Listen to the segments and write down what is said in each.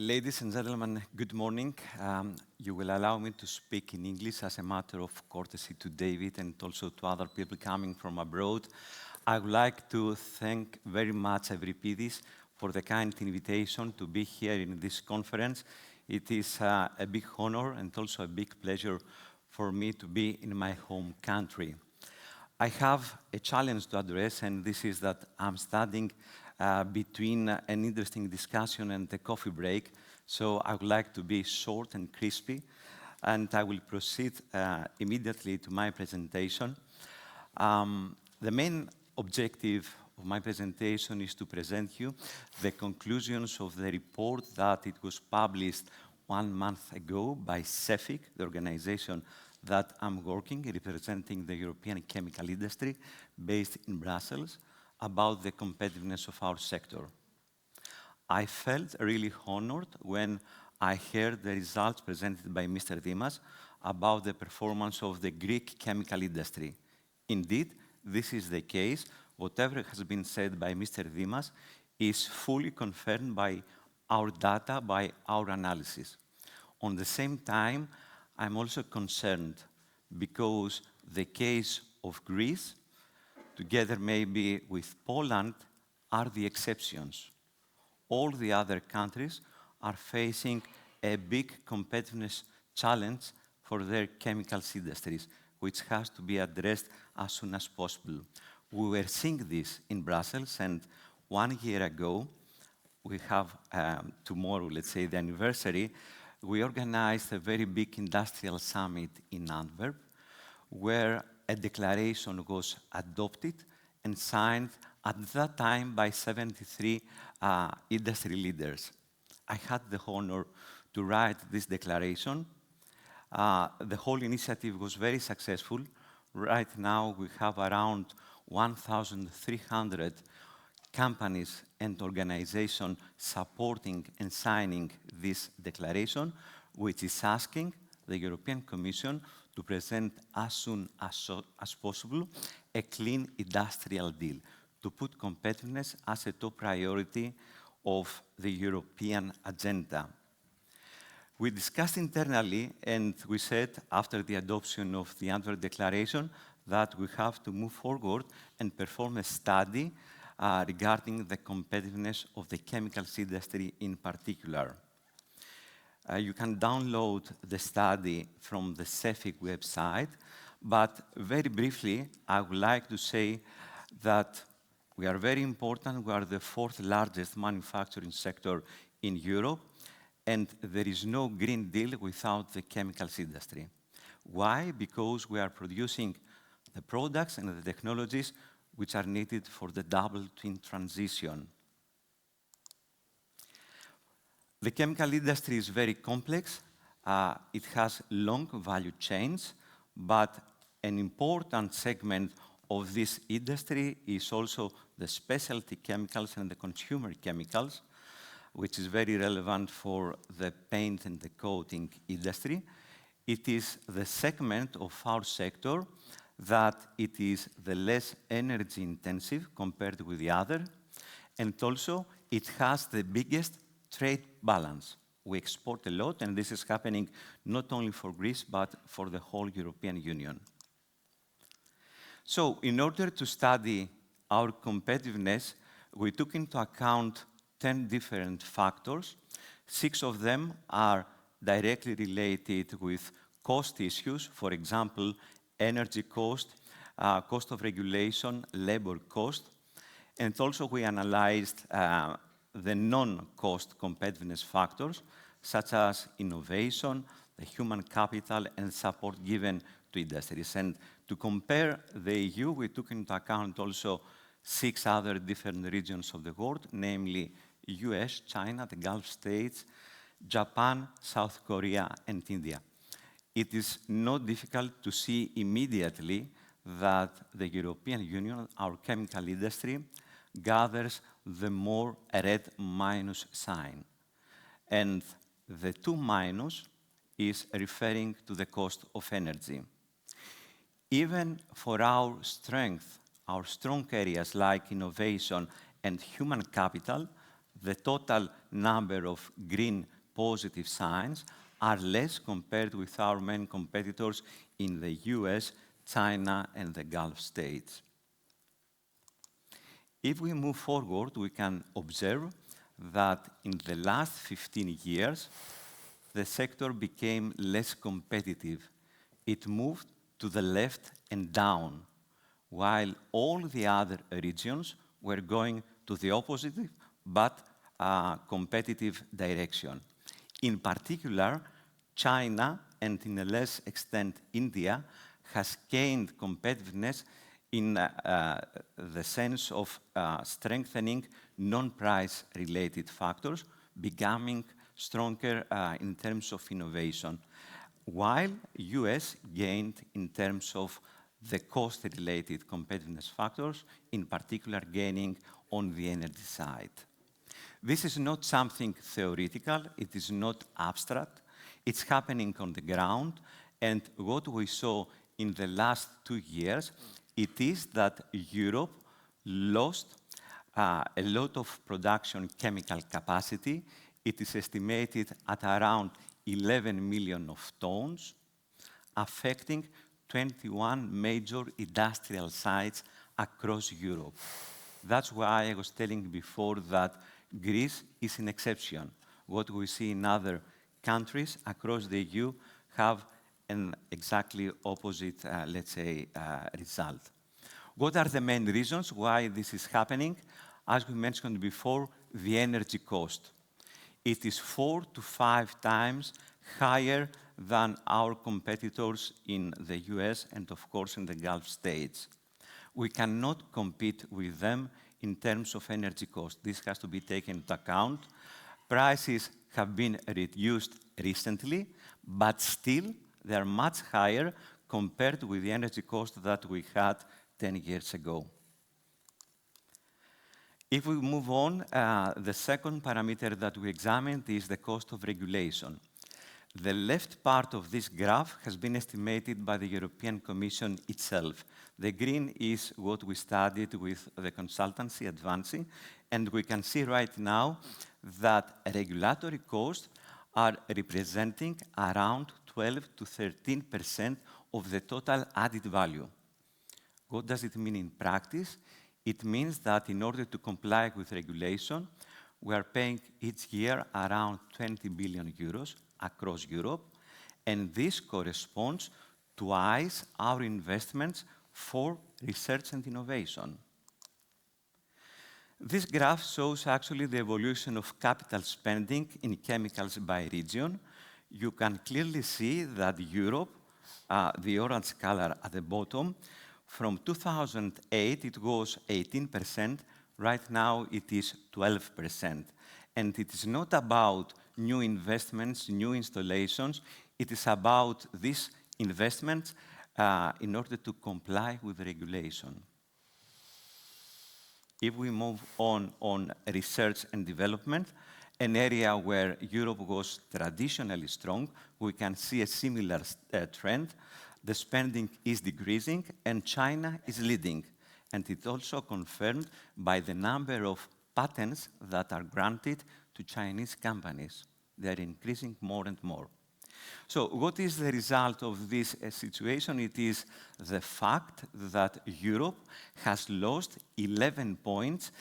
Ladies and gentlemen, good morning. You will allow me to speak in English as a matter of courtesy to David and also to other people coming from abroad. I would like to thank very much Euripidis for the kind invitation to be here in this conference. It is a big honor and also a big pleasure for me to be in my home country. I have a challenge to address, and this is that I'm studying between an interesting discussion and a coffee break, so I would like to be short and crispy, and I will proceed immediately to my presentation. The main objective of my presentation is to present you the conclusions of the report that it was published 1 month ago by CEFIC, the organization that I'm working, representing the European chemical industry, based in Brussels, about the competitiveness of our sector. I felt really honored when I heard the results presented by Mr. Dimas about the performance of the Greek chemical industry. Indeed, this is the case. Whatever has been said by Mr. Dimas is fully confirmed by our data, by our analysis. On the same time, I'm also concerned because the case of Greece, together maybe with Poland, are the exceptions. All the other countries are facing a big competitiveness challenge for their chemicals industries, which has to be addressed as soon as possible. We were seeing this in Brussels, and 1 year ago, we have tomorrow, let's say, the anniversary, we organized a very big industrial summit in Antwerp, where a declaration was adopted and signed at that time by 73 industry leaders. I had the honor to write this declaration. The whole initiative was very successful. Right now, we have around 1,300 companies and organizations supporting and signing this declaration, which is asking the European Commission to present as soon as possible a clean industrial deal, to put competitiveness as a top priority of the European agenda. We discussed internally, and we said, after the adoption of the Antwerp Declaration, that we have to move forward and perform a study regarding the competitiveness of the chemicals industry in particular. You can download the study from the CEFIC website, but very briefly, I would like to say that we are very important. We are the 4th largest manufacturing sector in Europe, and there is no Green Deal without the chemicals industry. Why? Because we are producing the products and the technologies which are needed for the double twin transition. The chemical industry is very complex. It has long value chains, but an important segment of this industry is also the specialty chemicals and the consumer chemicals, which is very relevant for the paint and the coating industry. It is the segment of our sector that it is the less energy intensive compared with the other, and also it has the biggest trade balance. We export a lot, and this is happening not only for Greece, but for the whole European Union. So, in order to study our competitiveness, we took into account 10 different factors. 6 of them are directly related with cost issues, for example, energy cost, cost of regulation, labor cost, and also we analyzed the non-cost competitiveness factors, such as innovation, the human capital, and support given to industries. And to compare the EU, we took into account also 6 other different regions of the world, namely US, China, the Gulf States, Japan, South Korea, and India. It is not difficult to see immediately that the European Union, our chemical industry, gathers the more red minus sign. And the 2 minus is referring to the cost of energy. Even for our strength, our strong areas like innovation and human capital, the total number of green positive signs are less compared with our main competitors in the US, China, and the Gulf states. If we move forward, we can observe that in the last 15 years, the sector became less competitive. It moved to the left and down, while all the other regions were going to the opposite but competitive direction. In particular, China, and in a less extent India, has gained competitiveness in the sense of strengthening non-price related factors, becoming stronger in terms of innovation, while US gained in terms of the cost-related competitiveness factors, in particular gaining on the energy side. This is not something theoretical, it is not abstract, it's happening on the ground, and what we saw in the last 2 years, it is that Europe lost a lot of production chemical capacity. It is estimated at around 11 million of tons, affecting 21 major industrial sites across Europe. That's why I was telling before that Greece is an exception. What we see in other countries across the EU have an exactly opposite, let's say, result. What are the main reasons why this is happening? As we mentioned before, the energy cost. It is 4 to 5 times higher than our competitors in the US and, of course, in the Gulf states. We cannot compete with them in terms of energy cost. This has to be taken into account. Prices have been reduced recently, but still they are much higher compared with the energy cost that we had 10 years ago. If we move on, the second parameter that we examined is the cost of regulation. The left part of this graph has been estimated by the European Commission itself. The green is what we studied with the consultancy Advancy, and we can see right now that regulatory costs are representing around 12 to 13% of the total added value. What does it mean in practice? It means that in order to comply with regulation, we are paying each year around 20 billion euros across Europe, and this corresponds twice our investments for research and innovation. This graph shows actually the evolution of capital spending in chemicals by region. You can clearly see that Europe, the orange color at the bottom, from 2008 it was 18%, right now it is 12%. And it is not about new investments, new installations, it is about these investments in order to comply with regulation. If we move on research and development, an area where Europe was traditionally strong, we can see a similar trend. The spending is decreasing and China is leading. And it's also confirmed by the number of patents that are granted to Chinese companies. They are increasing more and more. So what is the result of this situation? It is the fact that Europe has lost 11 points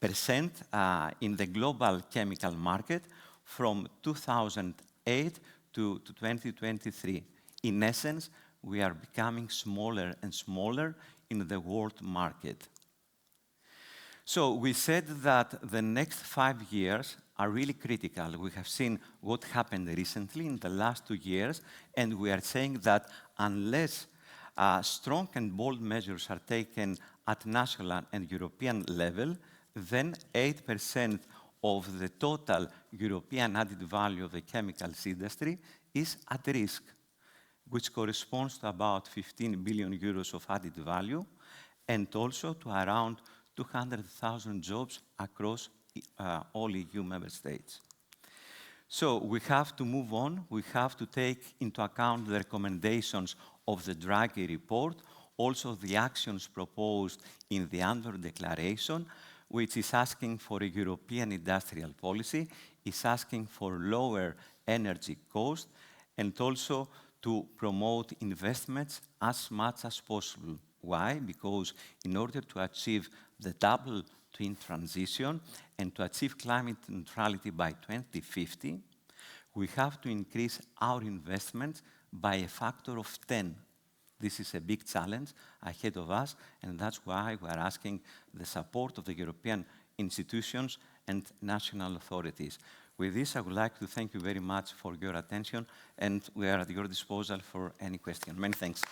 in the global chemical market from 2008 to 2023. In essence, we are becoming smaller and smaller in the world market. So we said that the next 5 years are really critical. We have seen what happened recently in the last 2 years, and we are saying that unless strong and bold measures are taken at national and European level, then 8% of the total European added value of the chemicals industry is at risk, which corresponds to about 15 billion euros of added value, and also to around 200,000 jobs across all EU member states. So we have to move on. We have to take into account the recommendations of the Draghi report, also the actions proposed in the Andor Declaration. which is asking for a European industrial policy, is asking for lower energy costs, and also to promote investments as much as possible. Why? Because in order to achieve the double twin transition and to achieve climate neutrality by 2050, we have to increase our investments by a factor of 10. This is a big challenge ahead of us, and that's why we are asking the support of the European institutions and national authorities. With this, I would like to thank you very much for your attention, and we are at your disposal for any question. Many thanks.